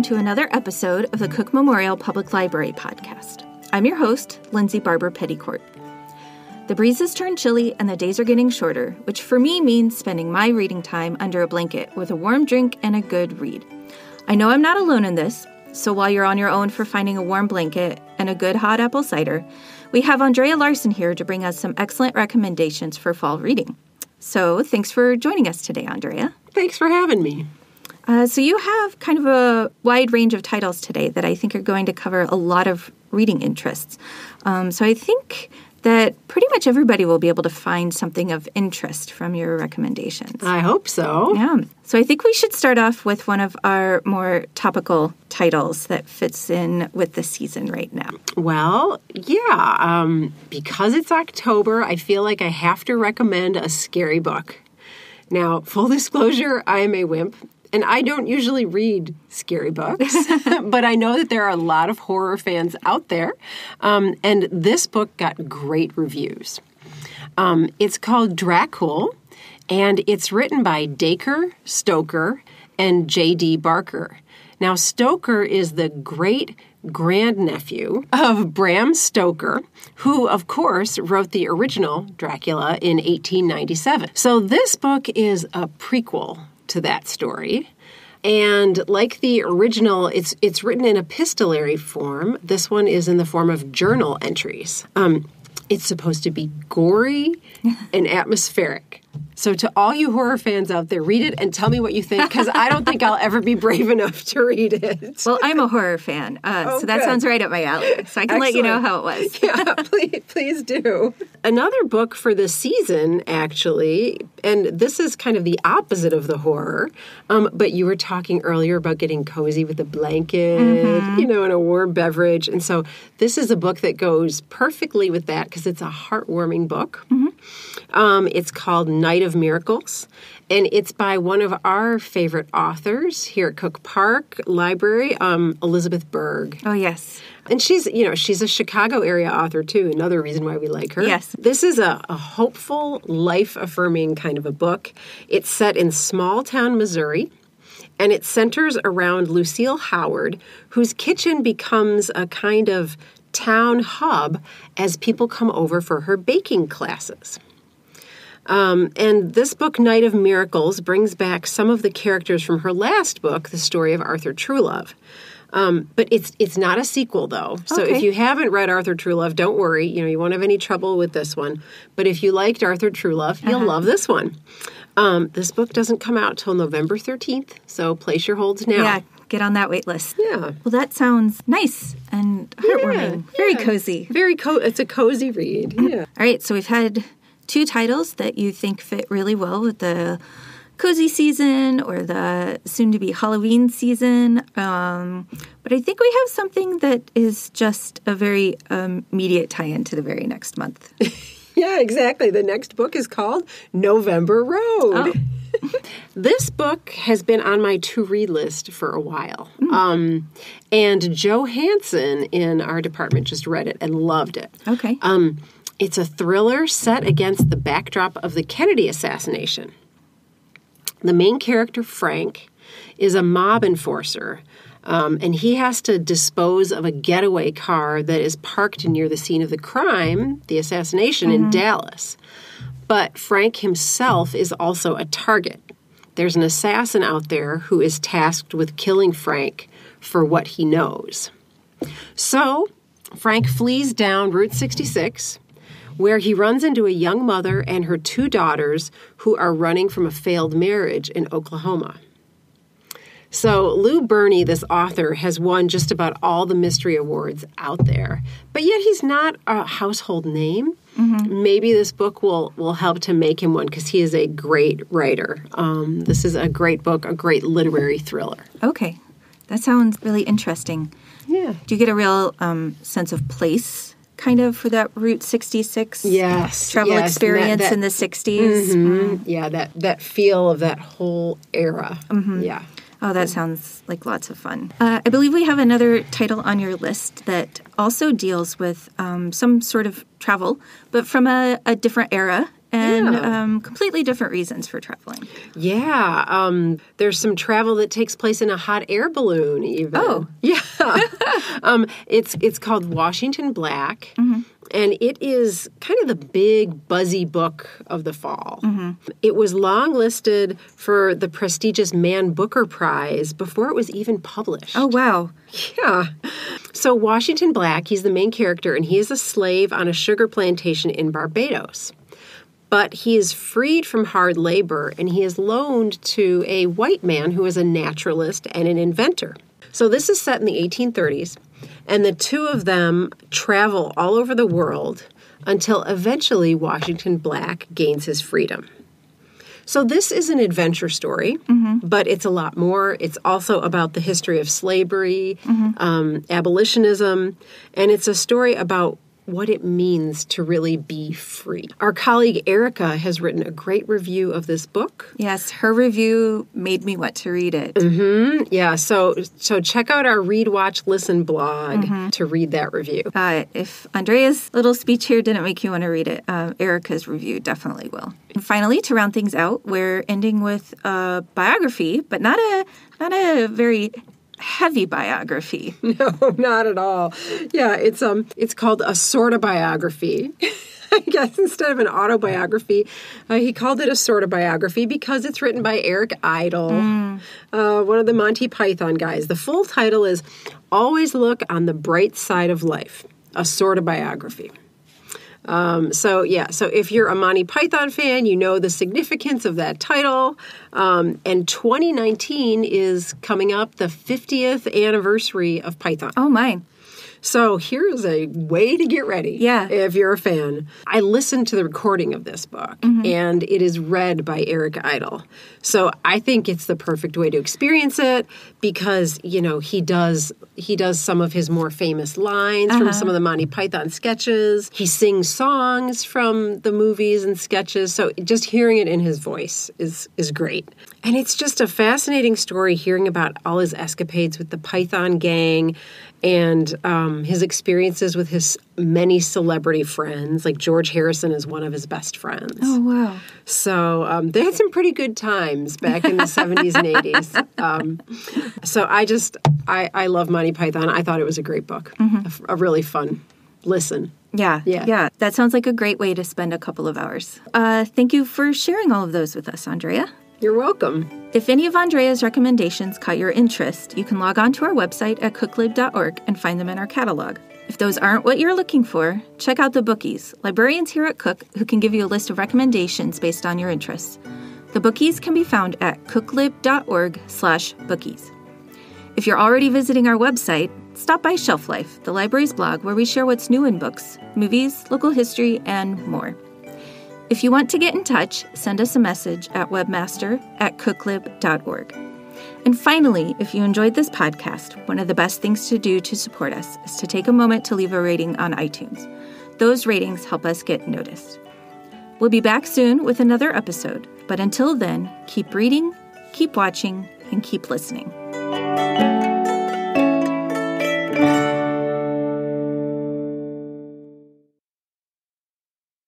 welcome to another episode of the Cook Memorial Public Library podcast. I'm your host, Lindsay Barber Petticourt. The breezes turn chilly and the days are getting shorter, which for me means spending my reading time under a blanket with a warm drink and a good read. I know I'm not alone in this, so while you're on your own for finding a warm blanket and a good hot apple cider, we have Andrea Larson here to bring us some excellent recommendations for fall reading. So thanks for joining us today, Andrea. Thanks for having me. So you have kind of a wide range of titles today that I think are going to cover a lot of reading interests. So I think that pretty much everybody will be able to find something of interest from your recommendations. I hope so. Yeah. So I think we should start off with one of our more topical titles that fits in with the season right now. Well, yeah. Because it's October, I feel like I have to recommend a scary book. Now, full disclosure, I am a wimp. And I don't usually read scary books, but I know that there are a lot of horror fans out there. And this book got great reviews. It's called Dracul, and it's written by Dacre Stoker and J.D. Barker. Now, Stoker is the great-grandnephew of Bram Stoker, who, of course, wrote the original Dracula in 1897. So this book is a prequel to that story. And like the original, it's written in epistolary form. This one is in the form of journal entries. It's supposed to be gory and atmospheric. So to all you horror fans out there, read it and tell me what you think, because I don't think I'll ever be brave enough to read it. Well, I'm a horror fan, so that sounds right up my alley. So I can let you know how it was. Yeah, please do. Another book for the season, actually, and this is kind of the opposite of the horror, but you were talking earlier about getting cozy with a blanket, and a warm beverage. And so this is a book that goes perfectly with that because it's a heartwarming book. It's called Night of Miracles, and it's by one of our favorite authors here at Cook Park Library, Elizabeth Berg. Oh, yes. And she's a Chicago area author, too, another reason why we like her. Yes. This is a hopeful, life-affirming kind of a book. It's set in small-town Missouri, and it centers around Lucille Howard, whose kitchen becomes a kind of town hub as people come over for her baking classes. And this book, Night of Miracles, brings back some of the characters from her last book, The Story of Arthur Trulove. But it's not a sequel, though. So if you haven't read Arthur Trulove, don't worry. You won't have any trouble with this one. But if you liked Arthur Trulove, you'll love this one. This book doesn't come out till November 13th, so place your holds now. Yeah, get on that wait list. Yeah. Well, that sounds nice and heartwarming. Yeah, very cozy. It's a cozy read. Yeah. All right, so we've had two titles that you think fit really well with the cozy season or the soon-to-be Halloween season. But I think we have something that is just a very immediate tie-in to the very next month. Yeah, exactly. The next book is called November Road. Oh. This book has been on my to-read list for a while. And Joe Hansen in our department just read it and loved it. Okay. It's a thriller set against the backdrop of the Kennedy assassination. The main character, Frank, is a mob enforcer, and he has to dispose of a getaway car that is parked near the scene of the crime, the assassination, in Dallas. But Frank himself is also a target. There's an assassin out there who is tasked with killing Frank for what he knows. So Frank flees down Route 66, where he runs into a young mother and her two daughters who are running from a failed marriage in Oklahoma. So Lou Berney, this author, has won just about all the mystery awards out there, but yet he's not a household name. Maybe this book will help to make him one because he is a great writer. This is a great book, a great literary thriller. Okay. That sounds really interesting. Yeah. Do you get a real sense of place, kind of, for that Route 66 travel experience in the 60s? Yeah, that feel of that whole era. Yeah. Oh, that sounds like lots of fun. I believe we have another title on your list that also deals with some sort of travel, but from a different era and completely different reasons for traveling. Yeah. There's some travel that takes place in a hot air balloon, even. Oh. Yeah. It's called Washington Black. Mm-hmm. And it is kind of the big, buzzy book of the fall. Mm-hmm. It was long-listed for the prestigious Man Booker Prize before it was even published. Oh, wow. Yeah. So Washington Black, he's the main character, and he is a slave on a sugar plantation in Barbados. But he is freed from hard labor, and he is loaned to a white man who is a naturalist and an inventor. So this is set in the 1830s. And the two of them travel all over the world until eventually Washington Black gains his freedom. So this is an adventure story, but it's a lot more. It's also about the history of slavery, abolitionism, and it's a story about what it means to really be free. Our colleague Erica has written a great review of this book. Yes, her review made me want to read it. Mm-hmm. Yeah, so check out our Read, Watch, Listen blog to read that review. If Andrea's little speech here didn't make you want to read it, Erica's review definitely will. And finally, to round things out, we're ending with a biography, but not a very heavy biography. No, not at all. Yeah, it's called a sort of biography. I guess instead of an autobiography, he called it a sort of biography because it's written by Eric Idle, one of the Monty Python guys. The full title is Always Look on the Bright Side of Life, a sort of biography. So if you're a Monty Python fan, you know the significance of that title. And 2019 is coming up, the 50th anniversary of Python. Oh, my. So here's a way to get ready if you're a fan. I listened to the recording of this book, and it is read by Eric Idle. So I think it's the perfect way to experience it because, he does some of his more famous lines from some of the Monty Python sketches. He sings songs from the movies and sketches. So just hearing it in his voice is great. And it's just a fascinating story hearing about all his escapades with the Python gang and his experiences with his many celebrity friends, like George Harrison is one of his best friends. Oh, wow. So they had some pretty good times back in the 70s and 80s. So I love Monty Python. I thought it was a great book, a really fun listen. Yeah. That sounds like a great way to spend a couple of hours. Thank you for sharing all of those with us, Andrea. You're welcome. If any of Andrea's recommendations caught your interest, you can log on to our website at cooklib.org and find them in our catalog. If those aren't what you're looking for, check out the Bookies, librarians here at Cook who can give you a list of recommendations based on your interests. The Bookies can be found at cooklib.org/bookies. If you're already visiting our website, stop by Shelf Life, the library's blog where we share what's new in books, movies, local history, and more. If you want to get in touch, send us a message at webmaster@cooklib.org. And finally, if you enjoyed this podcast, one of the best things to do to support us is to take a moment to leave a rating on iTunes. Those ratings help us get noticed. We'll be back soon with another episode, but until then, keep reading, keep watching, and keep listening.